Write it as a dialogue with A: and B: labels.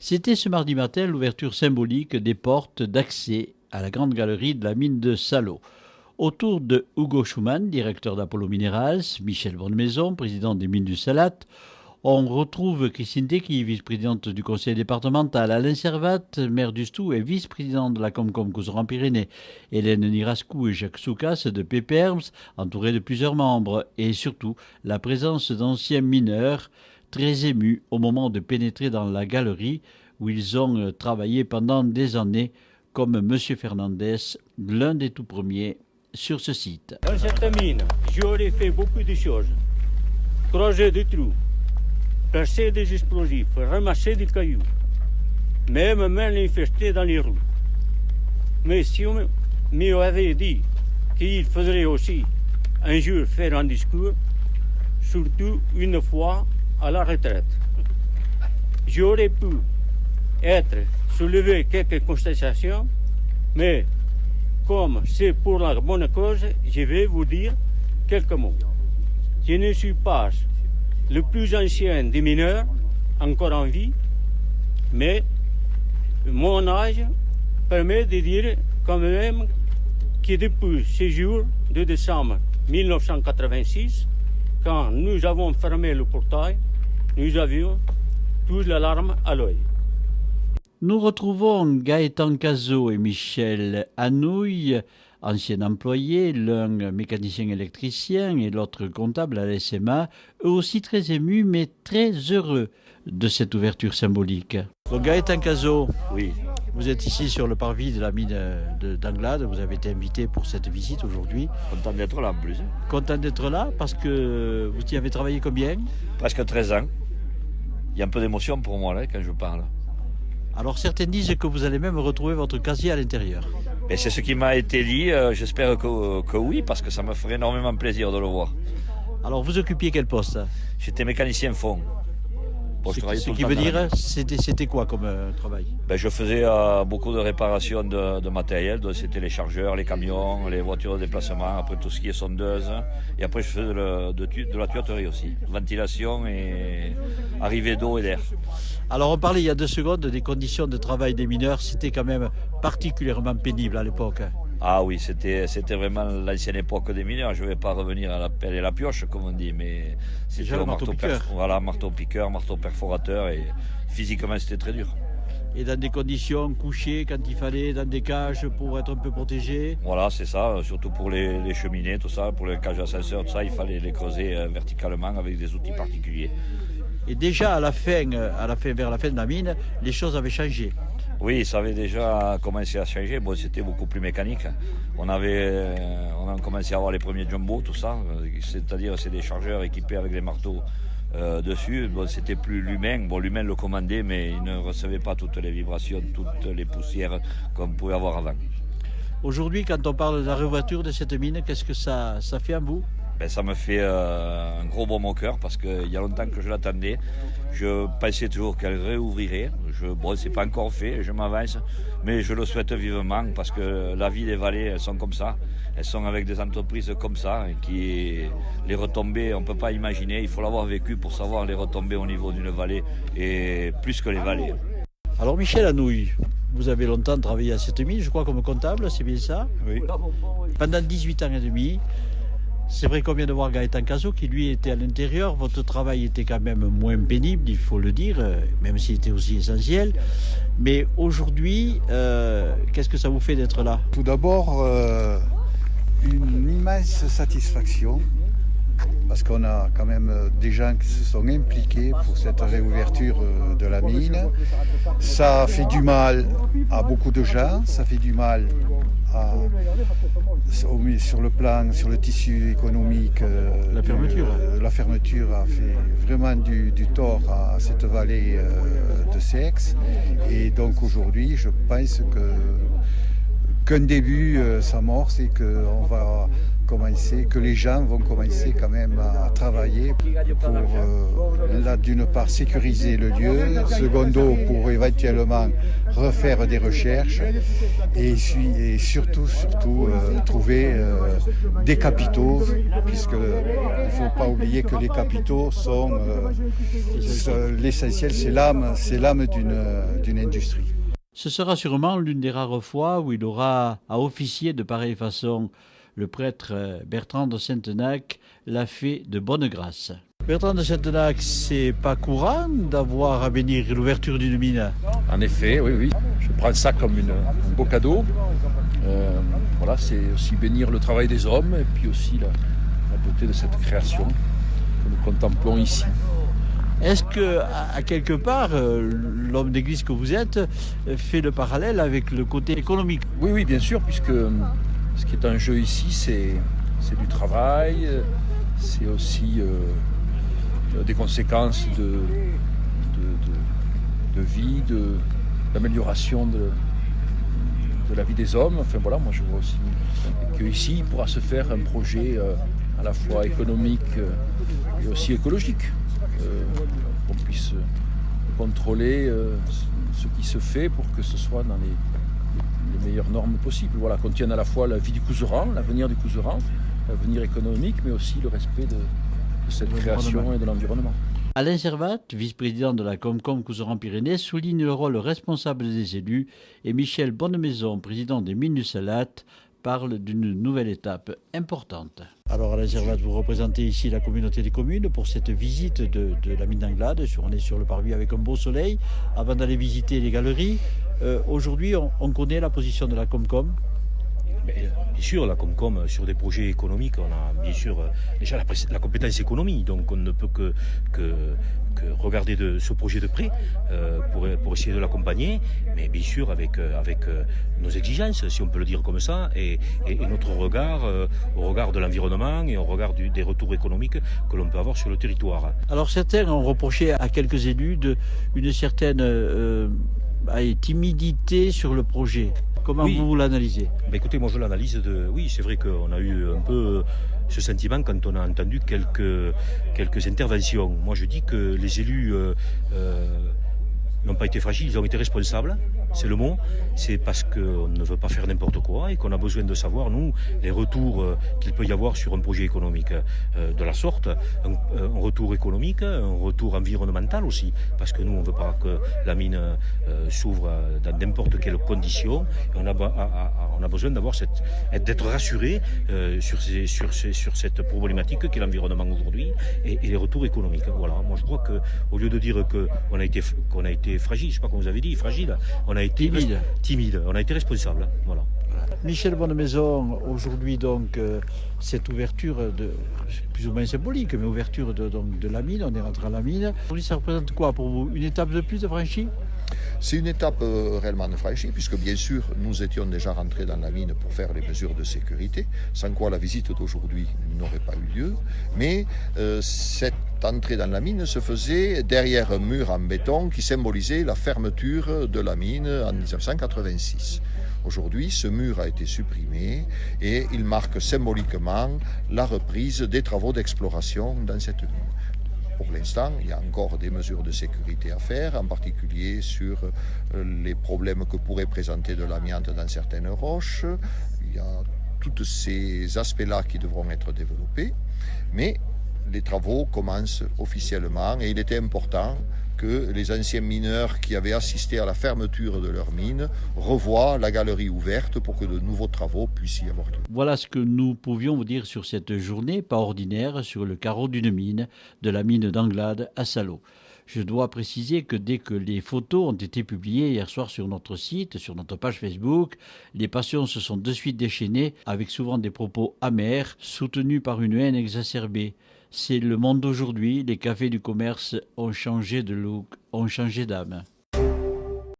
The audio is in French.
A: C'était ce mardi matin l'ouverture symbolique des portes d'accès à la grande galerie de la mine de Salo. Autour de Hugo Schumann, directeur d'Apollo Minerals, Michel Bonnemaison, président des mines du Salat, on retrouve Christine Tecky, vice-présidente du conseil départemental, Alain Servat, maire du Stoux et vice-président de la Comcom Couserans-Pyrénées, Hélène Nirascou et Jacques Soucas de Péperms, entourés de plusieurs membres, et surtout la présence d'anciens mineurs très émus au moment de pénétrer dans la galerie où ils ont travaillé pendant des années, comme M. Fernandez, l'un des tout premiers sur ce site.
B: Dans cette mine, j'aurais fait beaucoup de choses. Creuser des trous, percer des explosifs, ramasser des cailloux, même manifester dans les roues. Mais si on m'avait dit qu'il faudrait aussi un jour faire un discours, surtout une fois à la retraite, j'aurais pu soulever quelques constatations, mais comme c'est pour la bonne cause, je vais vous dire quelques mots. Je ne suis pas le plus ancien des mineurs encore en vie, mais mon âge permet de dire quand même que depuis ce jour de décembre 1986, quand nous avons fermé le portail, nous avions tous la larme à l'œil.
A: Nous retrouvons Gaëtan Cazot et Michel Anouilh, anciens employés, l'un mécanicien électricien et l'autre comptable à l'SMA, eux aussi très émus mais très heureux de cette ouverture symbolique. Donc Gaëtan Cazot,
C: oui.
A: Vous êtes ici sur le parvis de la mine d'Anglade, vous avez été invité pour cette visite aujourd'hui.
C: Content d'être là en plus.
A: Content d'être là parce que vous y avez travaillé combien?
C: Presque 13 ans. Il y a un peu d'émotion pour moi là quand je parle.
A: Alors certains disent que vous allez même retrouver votre casier à l'intérieur.
C: Et c'est ce qui m'a été dit, j'espère que oui, parce que ça me ferait énormément plaisir de le voir.
A: Alors vous occupiez quel poste?
C: J'étais mécanicien fond. Bon,
A: ce qui veut dire, c'était quoi comme travail?
C: Je faisais beaucoup de réparations de matériel, donc c'était les chargeurs, les camions, les voitures de déplacement, après tout ce qui est sondeuse. Et après je faisais de la tuyauterie aussi, ventilation et arrivée d'eau et d'air.
A: Alors on parlait il y a 2 secondes des conditions de travail des mineurs, c'était quand même particulièrement pénible à l'époque.
C: Ah oui, c'était vraiment l'ancienne époque des mineurs. Je ne vais pas revenir à la pelle et la pioche, comme on dit, mais c'était
A: le marteau-piqueur.
C: Voilà, marteau-piqueur, marteau-perforateur, et physiquement c'était très dur.
A: Et dans des conditions couchées quand il fallait, dans des cages pour être un peu protégé.
C: Voilà, c'est ça, surtout pour les cheminées, tout ça, pour les cages d'ascenseur, tout ça, il fallait les creuser verticalement avec des outils particuliers.
A: Et déjà vers la fin de la mine, les choses avaient changé.
C: Oui, ça avait déjà commencé à changer. Bon, c'était beaucoup plus mécanique. On a commencé à avoir les premiers jumbo, tout ça. C'est-à-dire, c'est des chargeurs équipés avec des marteaux dessus. Bon, c'était plus l'humain. Bon, l'humain le commandait, mais il ne recevait pas toutes les vibrations, toutes les poussières qu'on pouvait avoir avant.
A: Aujourd'hui, quand on parle de la réouverture de cette mine, qu'est-ce que ça fait en vous?
C: Ça me fait un gros baume au cœur parce qu'il y a longtemps que je l'attendais. Je pensais toujours qu'elle réouvrirait. Bon, c'est pas encore fait, je m'avance, mais je le souhaite vivement parce que la vie des vallées, elles sont comme ça. Elles sont avec des entreprises comme ça, les retombées, on ne peut pas imaginer. Il faut l'avoir vécu pour savoir les retombées au niveau d'une vallée et plus que les vallées.
A: Alors Michel Anouilh, vous avez longtemps travaillé à cette mine, je crois comme comptable, c'est bien ça?
D: Oui.
A: Pendant 18 ans et demi. C'est vrai qu'on vient de voir Gaëtan Cazot qui lui était à l'intérieur. Votre travail était quand même moins pénible, il faut le dire, même s'il était aussi essentiel. Mais aujourd'hui, qu'est-ce que ça vous fait d'être là?
D: Tout d'abord, une immense satisfaction parce qu'on a quand même des gens qui se sont impliqués pour cette réouverture de la mine. Ça fait du mal à beaucoup de gens, ça fait du mal sur le tissu économique. La fermeture a fait vraiment du tort à cette vallée de Saix. Et donc aujourd'hui, je pense qu'un début s'amorce et que les gens vont commencer quand même à travailler pour d'une part sécuriser le lieu, secondo pour éventuellement refaire des recherches et surtout trouver des capitaux, puisque il ne faut pas oublier que les capitaux sont l'essentiel, c'est l'âme d'une industrie.
A: Ce sera sûrement l'une des rares fois où il aura à officier de pareille façon. Le prêtre Bertrand de Saintenac l'a fait de bonne grâce. Bertrand de Saintenac, c'est pas courant d'avoir à bénir l'ouverture d'une mine.
E: En effet, oui. Je prends ça comme un beau cadeau. Voilà, c'est aussi bénir le travail des hommes et puis aussi la beauté de cette création que nous contemplons ici.
A: Est-ce que, à quelque part, l'homme d'église que vous êtes fait le parallèle avec le côté économique?
E: Oui, bien sûr, puisque ce qui est en jeu ici, c'est du travail, c'est aussi des conséquences de vie, d'amélioration de la vie des hommes. Enfin voilà, moi je vois aussi qu'ici il pourra se faire un projet à la fois économique et aussi écologique. Qu'on puisse contrôler ce qui se fait pour que ce soit dans les meilleures normes possibles. Voilà, qu'on tienne à la fois la vie du couseran, l'avenir du couseran, l'avenir économique, mais aussi le respect de cette création et de l'environnement.
A: Alain Servat, vice-président de la Comcom Couseran-Pyrénées, souligne le rôle responsable des élus et Michel Bonnemaison, président des Mines du Salat, parle d'une nouvelle étape importante. Alors Alain Servat, vous représentez ici la communauté des communes pour cette visite de la mine d'Anglade. On est sur le parvis avec un beau soleil avant d'aller visiter les galeries. Aujourd'hui, on connaît la position de la Comcom.
F: Bien sûr, la Comcom, sur des projets économiques, on a bien sûr déjà la compétence économie, donc on ne peut que regarder ce projet de près pour essayer de l'accompagner, mais bien sûr avec nos exigences, si on peut le dire comme ça, et notre regard au regard de l'environnement et au regard des retours économiques que l'on peut avoir sur le territoire.
A: Alors certains ont reproché à quelques élus une certaine timidité sur le projet. Comment vous l'analysez?
F: Écoutez, moi je l'analyse oui, c'est vrai qu'on a eu un peu ce sentiment quand on a entendu quelques interventions. Moi je dis que les élus n'ont pas été fragiles, ils ont été responsables, c'est le mot. C'est parce qu'on ne veut pas faire n'importe quoi et qu'on a besoin de savoir, nous, les retours qu'il peut y avoir sur un projet économique de la sorte. Un retour économique, un retour environnemental aussi, parce que nous, on ne veut pas que la mine s'ouvre dans n'importe quelle condition. Et on a besoin d'être rassuré sur cette problématique qu'est l'environnement aujourd'hui et les retours économiques. Voilà. Moi, je crois qu'au lieu de dire qu'on a été fragile, je ne sais pas comment vous avez dit, fragile, on a été timide, on a été responsable. Voilà.
A: Michel Bonnemaison, aujourd'hui donc cette ouverture plus ou moins symbolique, mais ouverture de la mine, on est rentré à la mine. Aujourd'hui, ça représente quoi pour vous? Une étape de plus de franchie?
G: C'est une étape réellement de franchie, puisque bien sûr, nous étions déjà rentrés dans la mine pour faire les mesures de sécurité, sans quoi la visite d'aujourd'hui n'aurait pas eu lieu. Mais cette entrée dans la mine se faisait derrière un mur en béton qui symbolisait la fermeture de la mine en 1986. Aujourd'hui, ce mur a été supprimé et il marque symboliquement la reprise des travaux d'exploration dans cette mine. Pour l'instant, il y a encore des mesures de sécurité à faire, en particulier sur les problèmes que pourrait présenter de l'amiante dans certaines roches. Il y a tous ces aspects-là qui devront être développés, mais les travaux commencent officiellement et il était important que les anciens mineurs qui avaient assisté à la fermeture de leur mine revoient la galerie ouverte pour que de nouveaux travaux puissent y avoir lieu.
A: Voilà ce que nous pouvions vous dire sur cette journée pas ordinaire sur le carreau d'une mine, de la mine d'Anglade à Salot. Je dois préciser que dès que les photos ont été publiées hier soir sur notre site, sur notre page Facebook, les passions se sont de suite déchaînées avec souvent des propos amers, soutenus par une haine exacerbée. C'est le monde d'aujourd'hui, les cafés du commerce ont changé de look, ont changé d'âme.